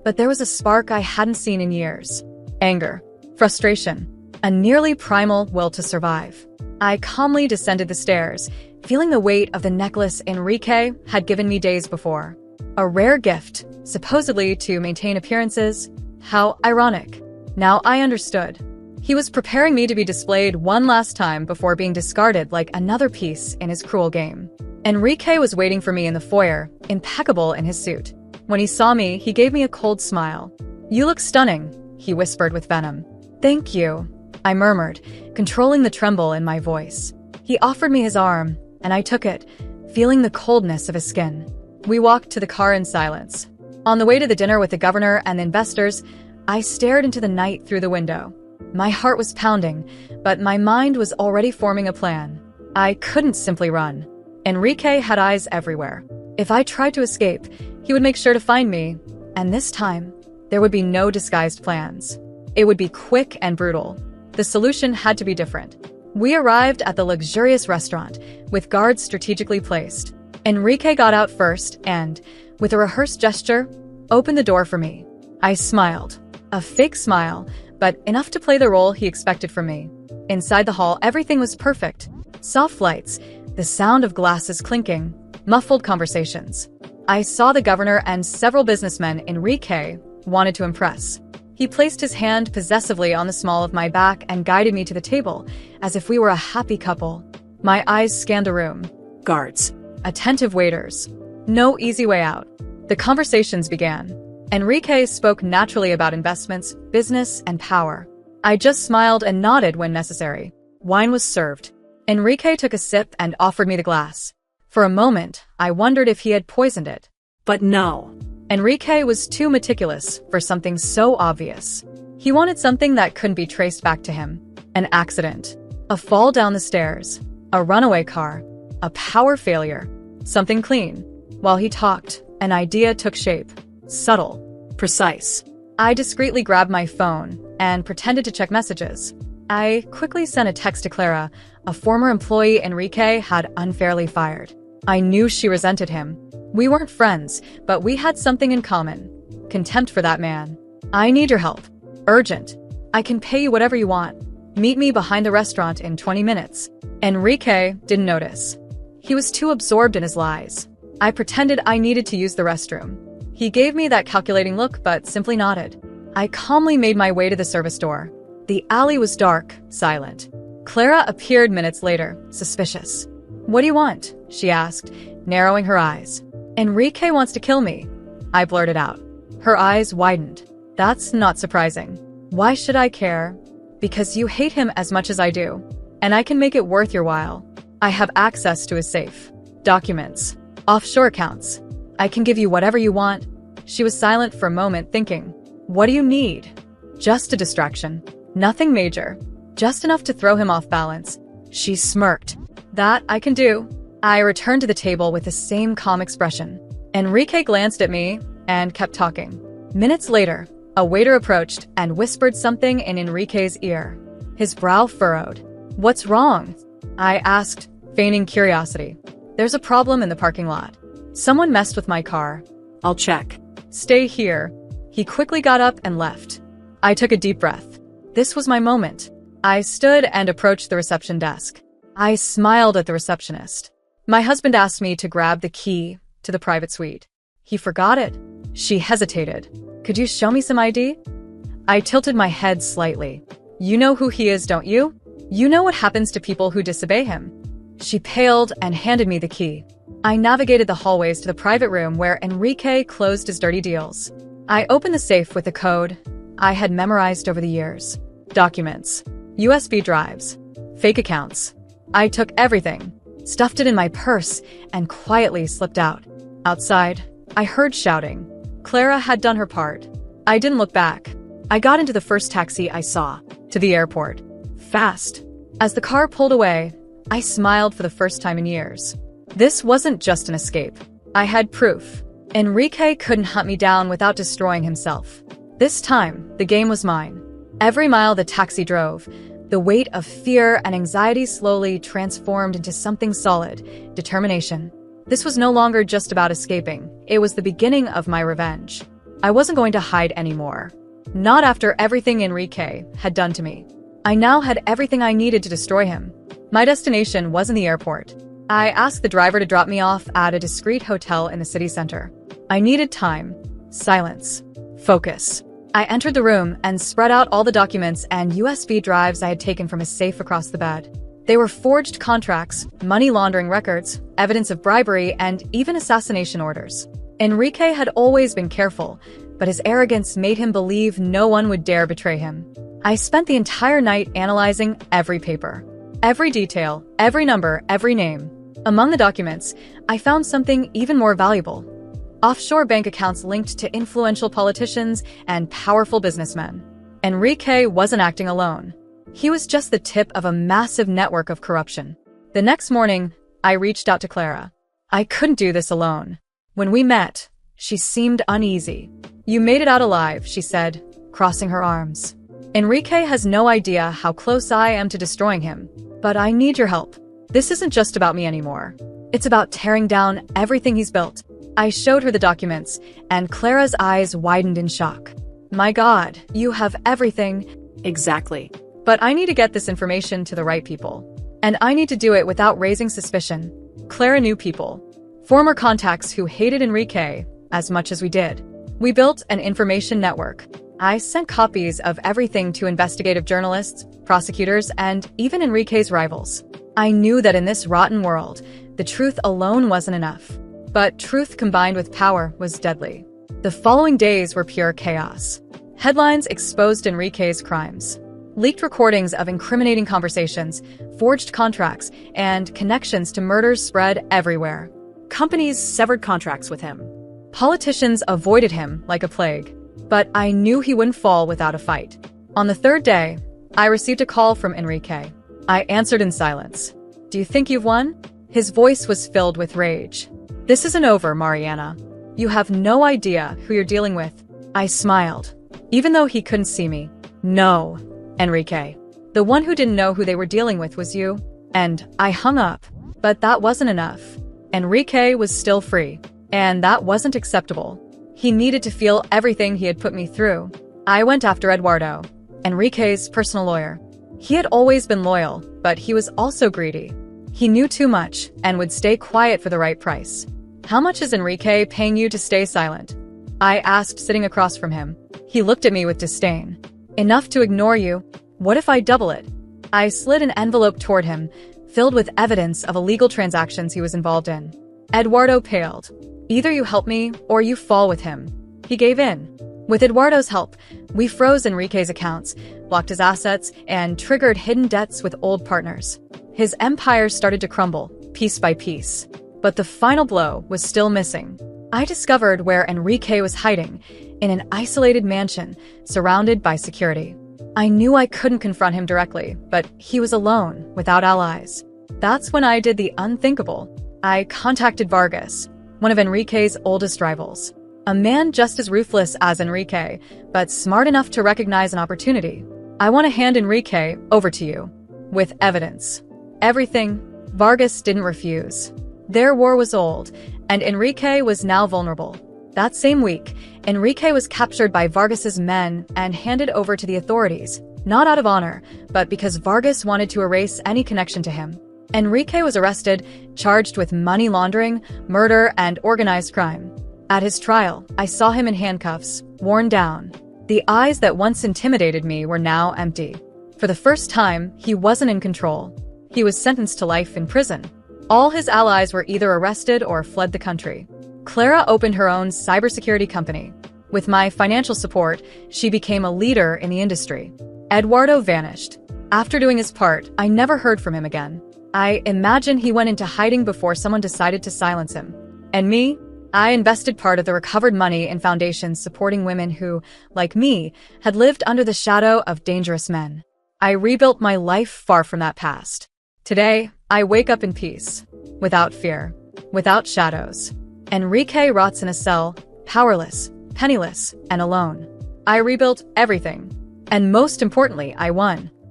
but there was a spark I hadn't seen in years. Anger, frustration, a nearly primal will to survive. I calmly descended the stairs, feeling the weight of the necklace Enrique had given me days before. A rare gift, supposedly to maintain appearances. How ironic. Now I understood. He was preparing me to be displayed one last time before being discarded like another piece in his cruel game. Enrique was waiting for me in the foyer, impeccable in his suit. When he saw me, he gave me a cold smile. "You look stunning," he whispered with venom. "Thank you," I murmured, controlling the tremble in my voice. He offered me his arm, and I took it, feeling the coldness of his skin. We walked to the car in silence. On the way to the dinner with the governor and the investors, I stared into the night through the window. My heart was pounding, but my mind was already forming a plan. I couldn't simply run. Enrique had eyes everywhere. If I tried to escape, he would make sure to find me, and this time, there would be no disguised plans. It would be quick and brutal. The solution had to be different. We arrived at the luxurious restaurant, with guards strategically placed. Enrique got out first and, with a rehearsed gesture, opened the door for me. I smiled. A fake smile, but enough to play the role he expected from me. Inside the hall, everything was perfect. Soft lights, the sound of glasses clinking, muffled conversations. I saw the governor and several businessmen Enrique wanted to impress. He placed his hand possessively on the small of my back and guided me to the table, as if we were a happy couple. My eyes scanned the room. Guards. Attentive waiters. No easy way out. The conversations began. Enrique spoke naturally about investments, business, and power. I just smiled and nodded when necessary. Wine was served. Enrique took a sip and offered me the glass. For a moment, I wondered if he had poisoned it. But no. Enrique was too meticulous for something so obvious. He wanted something that couldn't be traced back to him. An accident. A fall down the stairs. A runaway car. A power failure. Something clean. While he talked, an idea took shape. Subtle. Precise. I discreetly grabbed my phone and pretended to check messages. I quickly sent a text to Clara. A former employee Enrique had unfairly fired. I knew she resented him. We weren't friends, but we had something in common. Contempt for that man. I need your help. Urgent. I can pay you whatever you want. Meet me behind the restaurant in 20 minutes. Enrique didn't notice. He was too absorbed in his lies. I pretended I needed to use the restroom. He gave me that calculating look, but simply nodded. I calmly made my way to the service door. The alley was dark, silent. Clara appeared minutes later, suspicious. "What do you want?" she asked, narrowing her eyes. "Enrique wants to kill me," I blurted out. Her eyes widened. "That's not surprising. Why should I care?" "Because you hate him as much as I do. And I can make it worth your while. I have access to his safe. Documents. Offshore accounts. I can give you whatever you want." She was silent for a moment, thinking. "What do you need?" "Just a distraction. Nothing major. Just enough to throw him off balance." She smirked. "That I can do." I returned to the table with the same calm expression. Enrique glanced at me and kept talking. Minutes later, a waiter approached and whispered something in Enrique's ear. His brow furrowed. "What's wrong?" I asked, feigning curiosity. "There's a problem in the parking lot. Someone messed with my car." I'll check. "Stay here." He quickly got up and left. I took a deep breath. This was my moment. I stood and approached the reception desk. I smiled at the receptionist. My husband asked me to grab the key to the private suite. He forgot it. She hesitated. "Could you show me some ID?" I tilted my head slightly. "You know who he is, don't you? You know what happens to people who disobey him." She paled and handed me the key. I navigated the hallways to the private room where Enrique closed his dirty deals. I opened the safe with the code I had memorized over the years. Documents, USB drives, fake accounts. I took everything, stuffed it in my purse, and quietly slipped out. Outside, I heard shouting. Clara had done her part. I didn't look back. I got into the first taxi I saw, to the airport. Fast. As the car pulled away, I smiled for the first time in years. This wasn't just an escape. I had proof. Enrique couldn't hunt me down without destroying himself. This time, the game was mine. Every mile the taxi drove, the weight of fear and anxiety slowly transformed into something solid, determination. This was no longer just about escaping. It was the beginning of my revenge. I wasn't going to hide anymore. Not after everything Enrique had done to me. I now had everything I needed to destroy him. My destination was in the airport. I asked the driver to drop me off at a discreet hotel in the city center. I needed time, silence, focus. I entered the room and spread out all the documents and USB drives I had taken from his safe across the bed. They were forged contracts, money laundering records, evidence of bribery, and even assassination orders. Enrique had always been careful, but his arrogance made him believe no one would dare betray him. I spent the entire night analyzing every paper, every detail, every number, every name. Among the documents, I found something even more valuable. Offshore bank accounts linked to influential politicians and powerful businessmen. Enrique wasn't acting alone. He was just the tip of a massive network of corruption. The next morning, I reached out to Clara. I couldn't do this alone. When we met, she seemed uneasy. "You made it out alive," she said, crossing her arms. "Enrique has no idea how close I am to destroying him, but I need your help. This isn't just about me anymore. It's about tearing down everything he's built." I showed her the documents, and Clara's eyes widened in shock. "My God, you have everything." Exactly. "But I need to get this information to the right people. And I need to do it without raising suspicion." Clara knew people. Former contacts who hated Enrique as much as we did. We built an information network. I sent copies of everything to investigative journalists, prosecutors, and even Enrique's rivals. I knew that in this rotten world, the truth alone wasn't enough. But truth combined with power was deadly. The following days were pure chaos. Headlines exposed Enrique's crimes. Leaked recordings of incriminating conversations, forged contracts, and connections to murders spread everywhere. Companies severed contracts with him. Politicians avoided him like a plague. But I knew he wouldn't fall without a fight. On the third day, I received a call from Enrique. I answered in silence. "Do you think you've won?" His voice was filled with rage. "This isn't over, Mariana. You have no idea who you're dealing with." I smiled, even though he couldn't see me. "No, Enrique. The one who didn't know who they were dealing with was you. And I hung up. But that wasn't enough. Enrique was still free. And that wasn't acceptable. He needed to feel everything he had put me through. I went after Eduardo, Enrique's personal lawyer. He had always been loyal, but he was also greedy. He knew too much and would stay quiet for the right price. How much is Enrique paying you to stay silent? I asked, sitting across from him. He looked at me with disdain. Enough to ignore you. What if I double it? I slid an envelope toward him, filled with evidence of illegal transactions he was involved in. Eduardo paled. Either you help me or you fall with him. He gave in. With Eduardo's help, we froze Enrique's accounts, blocked his assets, and triggered hidden debts with old partners. His empire started to crumble, piece by piece. But the final blow was still missing. I discovered where Enrique was hiding, in an isolated mansion, surrounded by security. I knew I couldn't confront him directly, but he was alone, without allies. That's when I did the unthinkable. I contacted Vargas, one of Enrique's oldest rivals. A man just as ruthless as Enrique, but smart enough to recognize an opportunity. I want to hand Enrique over to you. With evidence. Everything. Vargas didn't refuse. Their war was old, and Enrique was now vulnerable. That same week, Enrique was captured by Vargas's men and handed over to the authorities, not out of honor, but because Vargas wanted to erase any connection to him. Enrique was arrested, charged with money laundering, murder, and organized crime. At his trial, I saw him in handcuffs, worn down. The eyes that once intimidated me were now empty. For the first time, he wasn't in control. He was sentenced to life in prison. All his allies were either arrested or fled the country. Clara opened her own cybersecurity company. With my financial support, she became a leader in the industry. Eduardo vanished. After doing his part, I never heard from him again. I imagine he went into hiding before someone decided to silence him. And me? I invested part of the recovered money in foundations supporting women who, like me, had lived under the shadow of dangerous men. I rebuilt my life far from that past. Today, I wake up in peace, without fear, without shadows. Enrique rots in a cell, powerless, penniless, and alone. I rebuilt everything. And most importantly, I won.